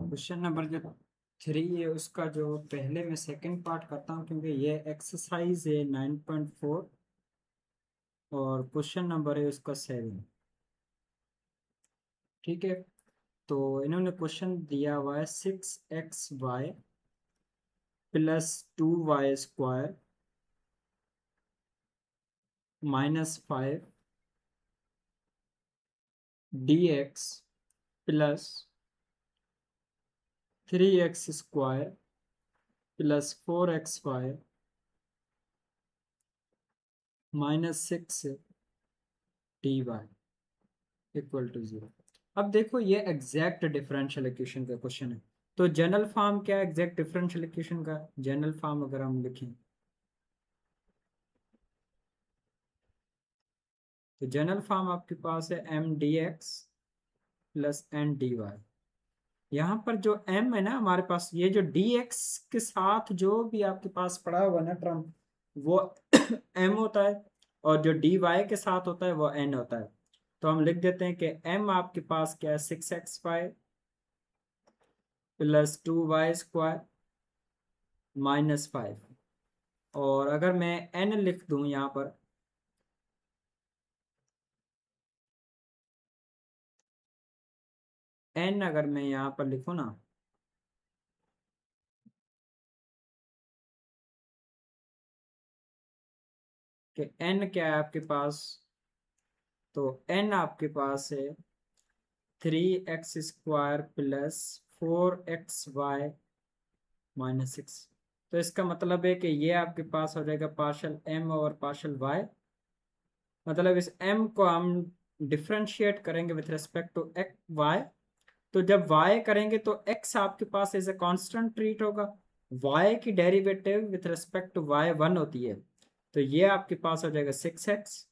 Question number जो 3 है उसका जो पहले मैं सेकंड पार्ट करता हूँ क्योंकि ये एक्सरसाइज है 9.4 और क्वेश्चन नंबर है उसका 7। ठीक है, तो इन्होंने क्वेश्चन दिया हुआ है 6xy plus 2y² -5 dx plus 3x² plus 4xy -6 dy equal to 0। अब देखो ये एग्जैक्ट डिफरेंशियल इक्वेशन का क्वेश्चन है। तो जनरल फॉर्म क्या है एग्जैक्ट डिफरेंशियल इक्वेशन का? जनरल फॉर्म अगर हम लिखें तो जनरल फॉर्म आपके पास है M D X plus N D Y. यहाँ पर जो m है ना हमारे पास, ये जो dx के साथ जो भी आपके पास पड़ा हुआ ना टर्म वो m होता है, और जो dy के साथ होता है वो n होता है। तो हम लिख देते हैं कि m आपके पास क्या है 6xy प्लस 2y² -5। और अगर मैं n लिख दूं यहाँ पर, n अगर मैं यहाँ पर लिखूं ना कि n क्या है आपके पास, तो n आपके पास है 3x² प्लस 4xy -6। तो इसका मतलब है कि ये आपके पास हो जाएगा पार्शल m और पार्शल y। मतलब इस m को हम डिफ्रेंशिएट करेंगे with respect to X Y. तो जब y करेंगे तो x आपके पास एज ए कांस्टेंट ट्रीट होगा, y की derivative with respect to y 1 होती है। तो ये आपके पास हो जाएगा 6x।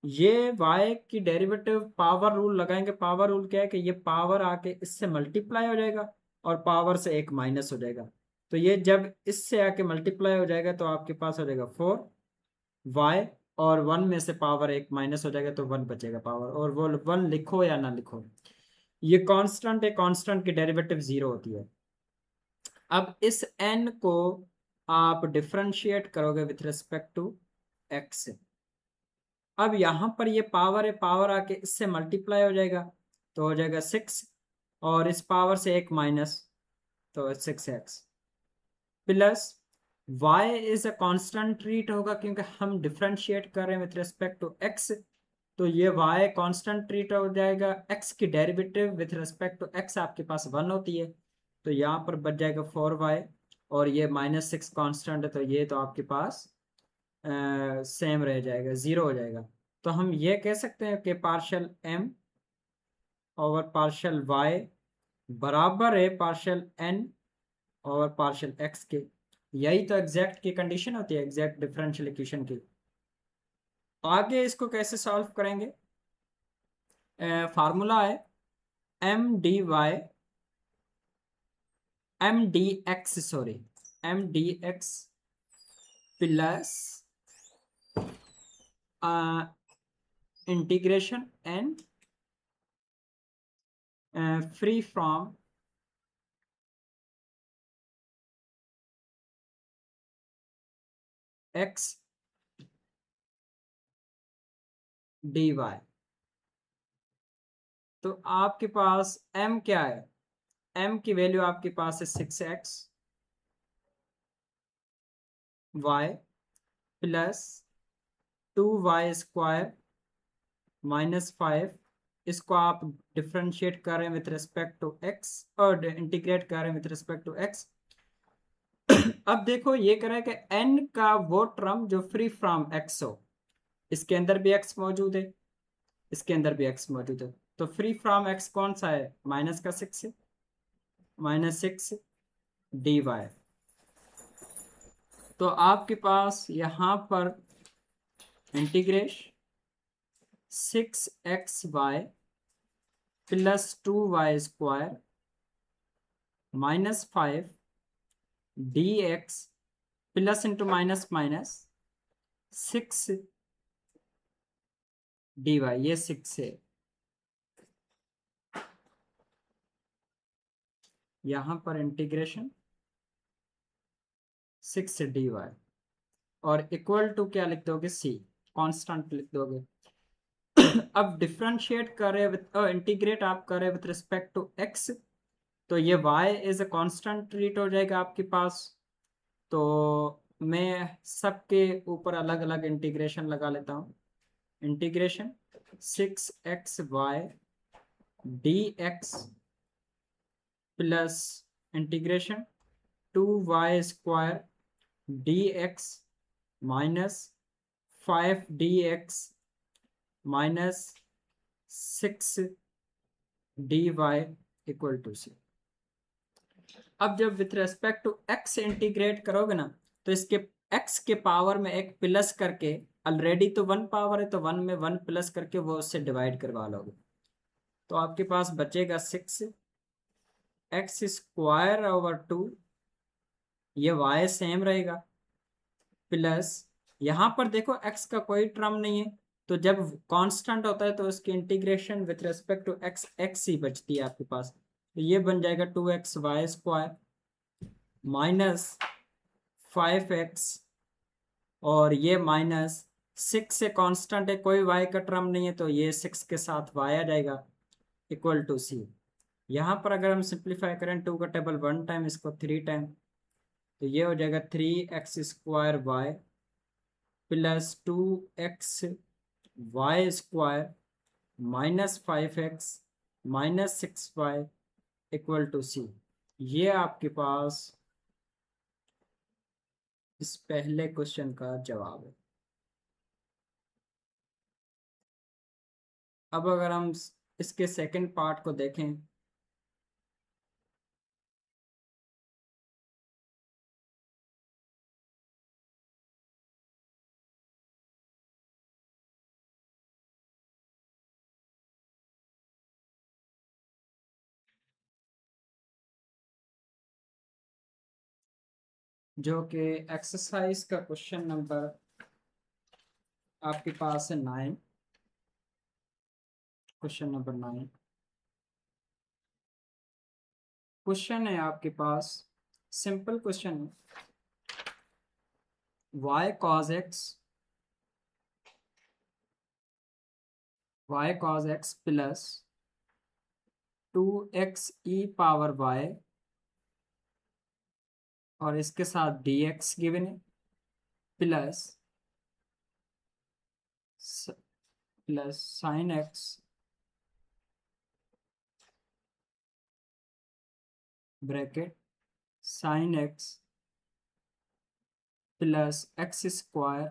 ये y की डेरिवेटिव पावर रूल लगाएंगे। पावर रूल क्या है कि ये पावर आके इससे मल्टीप्लाई हो जाएगा और पावर से एक माइनस हो जाएगा। तो ये जब इससे आके मल्टीप्लाई हो जाएगा तो आपके पास हो जाएगा 4y, और 1 में से पावर एक माइनस हो जाएगा तो 1 बचेगा पावर, और वो 1 लिखो या ना लिखो ये कांस्टेंट है, कांस्टेंट की डेरिवेटिव 0 होती है। अब इस n को आप डिफरेंशिएट करोगे विथ रिस्पेक्ट टू x। अब यहां पर ये पावर है, पावर आके इससे मल्टीप्लाई हो जाएगा तो हो जाएगा 6, और इस पावर से एक माइनस तो 6x plus y is a constant treat होगा क्योंकि हम डिफरेंशिएट कर रहे हैं विथ रिस्पेक्ट टू x। तो ये y कांस्टेंट ट्रीट हो जाएगा। x की derivative with respect to x आपके पास 1 होती है, तो यहाँ पर बच जाएगा 4y, और ये -6 कांस्टेंट है तो ये तो आपके पास सेम रह जाएगा, 0 हो जाएगा। तो हम ये कह सकते हैं कि partial m over partial y बराबर है पार्शियल n और पार्शियल x के। यही तो एग्जैक्ट की कंडीशन होती है एग्जैक्ट डिफरेंशियल इक्वेशन की। आगे इसको कैसे सॉल्व करेंगे? फार्मूला है M D Y M D X sorry M D X plus integration N free from X D Y. तो आपके पास m क्या है? m की वैल्यू आपके पास है 6x y प्लस 2y² -5। इसको आप डिफ्रेंशिएट कर रहे हैं विथ रिस्पेक्ट टू x और इंटीग्रेट कर रहे हैं विथ रिस्पेक्ट टू x। अब देखो ये कह रहा है कि n का वो टर्म जो फ्री फ्रॉम x हो, इसके अंदर भी x मौजूद है, इसके अंदर भी x मौजूद है। तो फ्री फ्रॉम x कौन सा है? माइनस का 6 है, -6 dy। तो आपके पास यहाँ पर integration 6xy plus 2y² -5 dx plus into minus minus 6 dy, ये 6 है। यहाँ पर इंटीग्रेशन 6 dy और इक्वल टू क्या लिख दोगे, c, कांस्टेंट लिख दोगे। अब डिफरेंशिएट कर रहे विद इंटीग्रेट आप कर रहे विद रिस्पेक्ट टू x, तो ये y is a constant treat हो जाएगा आपके पास। तो मैं सबके ऊपर अलग अलग इंटीग्रेशन लगा लेता हूँ। Integration 6xy dx plus integration 2y² dx minus 5 dx minus 6 dy equal to c। अब जब with respect to x integrate करोगे ना, तो इसके x के पावर में एक प्लस करके, ऑलरेडी तो 1 पावर है तो 1 में 1 प्लस करके वो उससे डिवाइड करवा लोगे, तो आपके पास बचेगा 6x² 2, ये y सेम रहेगा, प्लस यहाँ पर देखो x का कोई टर्म नहीं है, तो जब कांस्टेंट होता है तो उसकी integration with respect to x x ही बचती है आपके पास, तो ये बन जाएगा 2xy² माइनस 5x, और ये माइनस 6 से कांस्टेंट है, कोई y का टर्म नहीं है, तो ये 6 के साथ y आ जाएगा इक्वल टू c। यहाँ पर अगर हम सिंप्लीफाई करें 2 का टेबल 1 टाइम, इसको 3 टाइम, तो ये हो जाएगा 3x² plus 2xy² minus 5x minus 6y equal to c। ये आपके पास इस पहले क्वेश्चन का जवाब है। अब अगर हम इसके सेकंड पार्ट को देखें, जो कि एक्सरसाइज का क्वेश्चन नंबर आपके पास है 9, क्वेश्चन नंबर 9। क्वेश्चन है आपके पास, सिंपल क्वेश्चन है, y cos x plus 2x e⁻y और इसके साथ dx गिवन है, plus sine x bracket sine x plus x²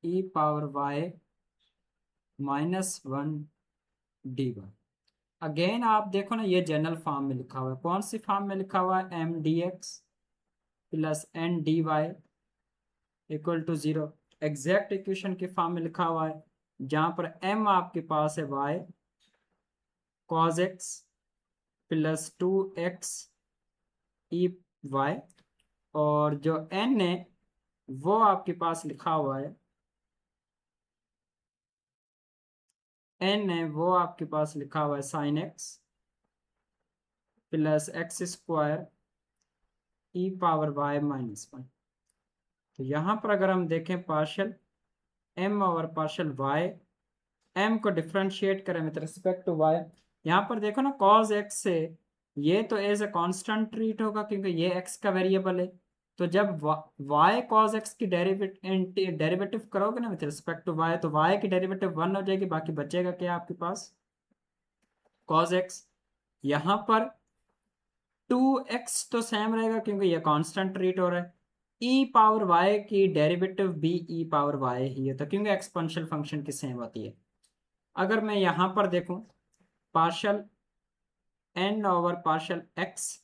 e⁻y -1 dy। Again आप देखो ना, ये जनरल फॉर्म में लिखा हुआ है, कौन सी फॉर्म में लिखा हुआ है, mdx plus n dy equal to 0, exact equation की फॉर्म में लिखा हुआ है, जहां पर m आपके पास है y cos x plus 2x e⁻y, और जो n है वो आपके पास लिखा हुआ है, n है वो आपके पास लिखा हुआ है sign x plus x² e⁻y -1। तो यहाँ पर अगर हम देखें पार्शियल m और पार्शियल y, m को डिफ्रेंशिएट करें विद रिस्पेक्ट टू y, यहाँ पर देखो ना cos x से ये तो एज ए कांस्टेंट ट्रीट होगा क्योंकि ये x का वेरिएबल है, तो जब y cos x की डेरिवेटिव करोगे ना विद रिस्पेक्ट टू y, तो y की डेरिवेटिव 1 हो जाएगी, बाकी बचेगा क्या आपके पास cos x। यहाँ पर 2x तो सेम रहेगा क्योंकि ये कांस्टेंट ट्रीट हो रहा है, e⁻y की डेरिवेटिव भी e⁻y ही है, तो क्योंकि एक्सपोनेंशियल फंक्शन की सेम होती है। अगर मैं यहाँ पर देखूं partial n over partial x,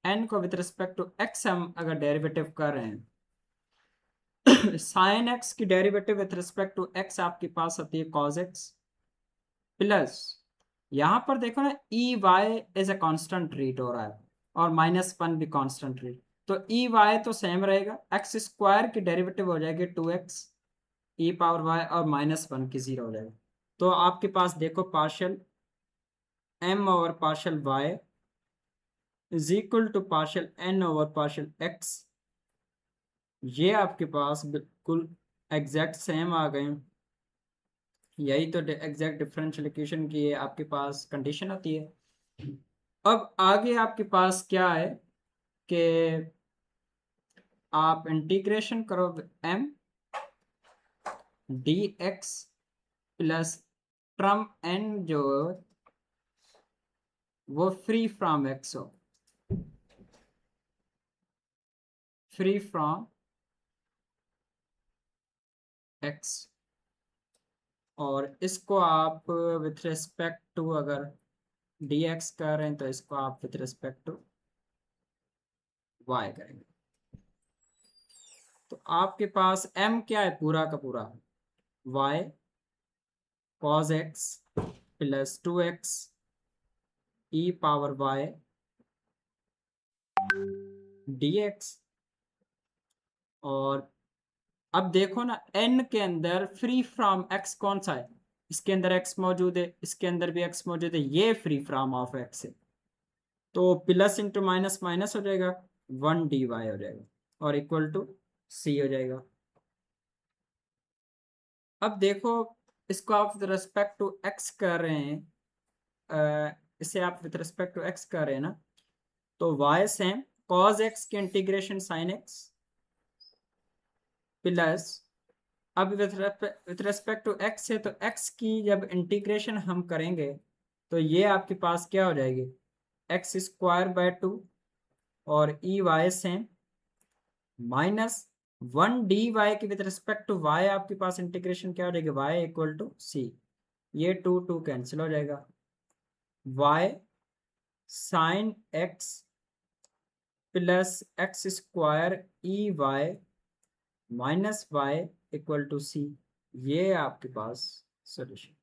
n को विद रिस्पेक्ट टू x हम अगर डेरिवेटिव कर रहे हैं, साइन x की derivative with respect to x आपके पास होती है cos x, प्लस यहाँ पर देखो ना e y is a constant rate हो रहा है और -1 भी कांस्टेंट रेट, तो e y तो सेम रहेगा, x² की डेरिवेटिव हो जाएगी 2x e⁻y और -1 की 0 हो जाएगा। तो आपके पास देखो partial m over partial y is equal to partial N over partial X. ये आपके पास बिल्कुल एग्जैक्ट सेम आ गए। यही तो एग्जैक्ट डिफरेंशियल इक्वेशन की आपके पास कंडीशन आती है। अब आगे आपके पास क्या है कि आप इंटीग्रेशन करो m dx plus term n जो वो फ्री फ्रॉम x हो, फ्री फ्रॉम x। और इसको आप विथ रिस्पेक्ट टू अगर dx कर रहे हैं तो इसको आप विथ रिस्पेक्ट टू y करेंगे। तो आपके पास m क्या है पूरा का पूरा, y cos x plus 2x e power y dx। और अब देखो ना n के अंदर फ्री फ्रॉम x कौन सा है, इसके अंदर x मौजूद है, इसके अंदर भी x मौजूद है, ये फ्री फ्रॉम ऑफ x है। तो प्लस इंटू माइनस माइनस हो जाएगा, 1 dy हो जाएगा और इक्वल टू c हो जाएगा। अब देखो इसको आप विद रिस्पेक्ट टू x कर रहे हैं, इसे आप विद रिस्पेक्ट टू x कर रहे हैं ना, तो y सेम cos x की इंटीग्रेशन sin x प्लस, अब विथ रिस्पेक्ट टू x है तो x की जब इंटीग्रेशन हम करेंगे तो ये आपके पास क्या हो जाएगी, एक्स स्क्वायर बाय 2 और E Y same minus 1 dy की विद रिस्पेक्ट टू y आपके पास इंटीग्रेशन क्या हो जाएगी, y इक्वल टू c। ये 2 2 कैंसिल हो जाएगा, y sine x plus X square E Y minus y equal to c। ये आपके पास सोल्यूशन।